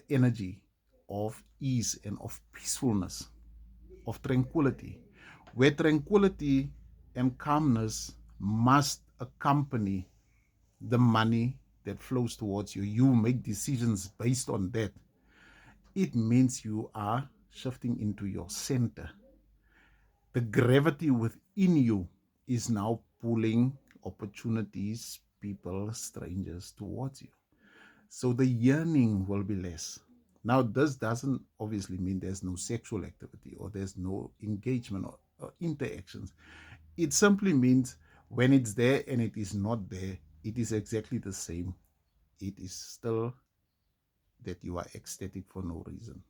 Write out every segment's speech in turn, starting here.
energy of ease and of peacefulness, of tranquility, where tranquility and calmness must accompany the money that flows towards you. You make decisions based on that. It means you are shifting into your center. The gravity within you is now pulling opportunities, people, strangers towards you. So the yearning will be less. Now, this doesn't obviously mean there's no sexual activity or there's no engagement or interactions. It simply means when it's there and it is not there, it is exactly the same. It is still that you are ecstatic for no reason.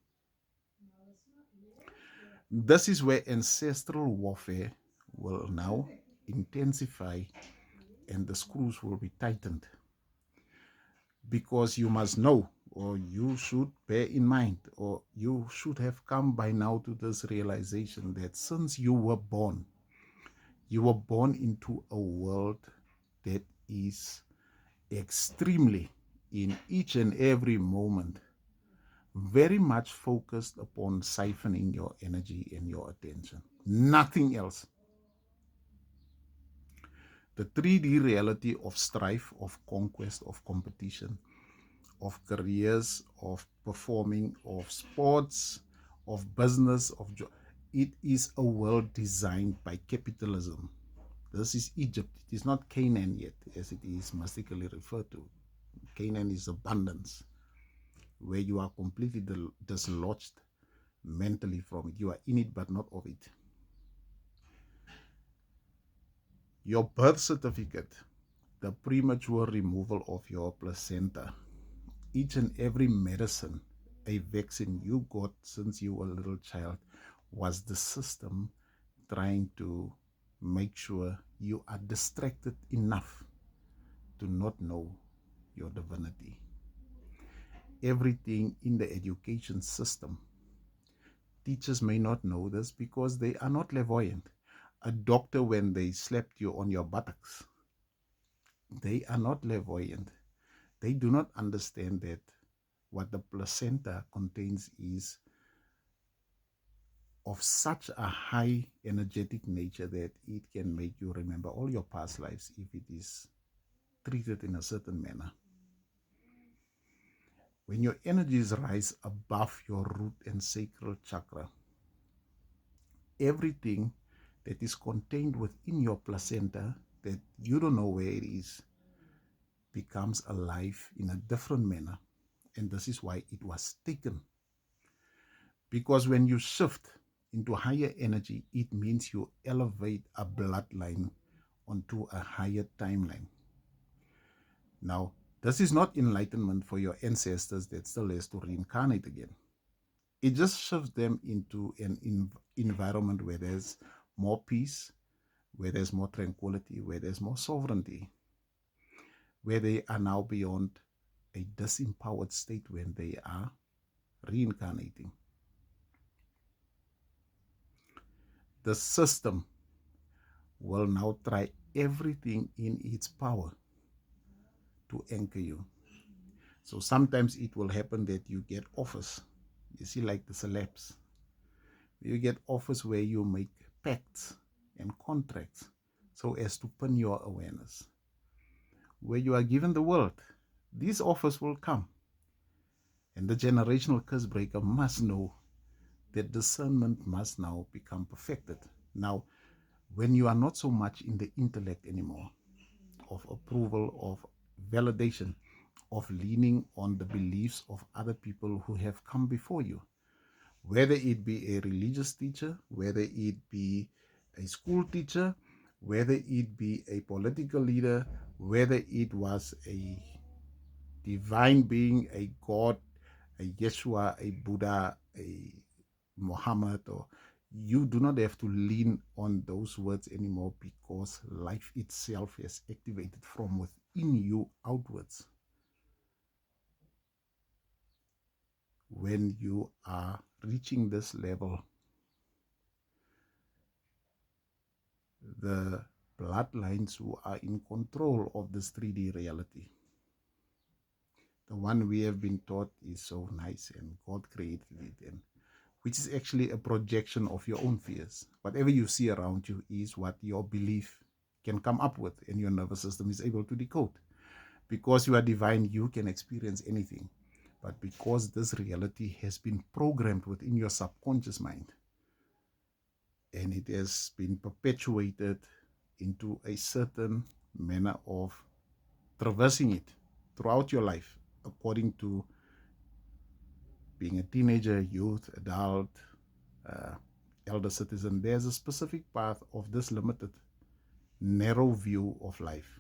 This is where ancestral warfare will now intensify and the screws will be tightened, because you must know, or you should bear in mind, or you should have come by now to this realization that since you were born into a world that is extremely, in each and every moment, very much focused upon siphoning your energy and your attention. Nothing else. The 3D reality of strife, of conquest, of competition, of careers, of performing, of sports, of business, of it is a world designed by capitalism. This is Egypt. It is not Canaan yet, as it is mystically referred to. Canaan is abundance, where you are completely dislodged mentally from it. You are in it, but not of it. Your birth certificate, the premature removal of your placenta, each and every medicine, a vaccine you got since you were a little child, was the system trying to make sure you are distracted enough to not know your divinity. Everything in the education system, teachers may not know this because they are not clairvoyant. A doctor, when they slapped you on your buttocks, they are not clairvoyant. They do not understand that what the placenta contains is of such a high energetic nature that it can make you remember all your past lives if it is treated in a certain manner. When your energies rise above your root and sacral chakra, everything that is contained within your placenta that you don't know where it is becomes alive in a different manner. And this is why it was taken. Because when you shift into higher energy, it means you elevate a bloodline onto a higher timeline. Now, this is not enlightenment for your ancestors that still has to reincarnate again. It just shifts them into an environment where there's more peace, where there's more tranquility, where there's more sovereignty, where they are now beyond a disempowered state when they are reincarnating. The system will now try everything in its power to anchor you. So sometimes it will happen that you get offers. You see, like the celebs. You get offers where you make pacts and contracts so as to pin your awareness. Where you are given the world, these offers will come. And the generational curse breaker must know that discernment must now become perfected. Now, when you are not so much in the intellect anymore, of approval, of validation, of leaning on the beliefs of other people who have come before you, whether it be a religious teacher, whether it be a school teacher, whether it be a political leader, whether it was a divine being, a God, a Yeshua, a Buddha, a Muhammad, or you do not have to lean on those words anymore, because life itself has activated from within you outwards. When you are reaching this level, the bloodlines who are in control of this 3D reality, the one we have been taught is so nice and God created it, and which is actually a projection of your own fears. Whatever you see around you is what your belief can come up with, and your nervous system is able to decode. Because you are divine, you can experience anything. But because this reality has been programmed within your subconscious mind, and it has been perpetuated into a certain manner of traversing it throughout your life, according to being a teenager, youth, adult, uh, elder citizen, there's a specific path of this limited, narrow view of life.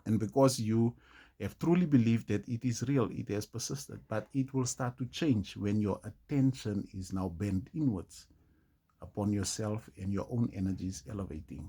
And because you have truly believed that it is real, it has persisted, but it will start to change when your attention is now bent inwards upon yourself and your own energies elevating.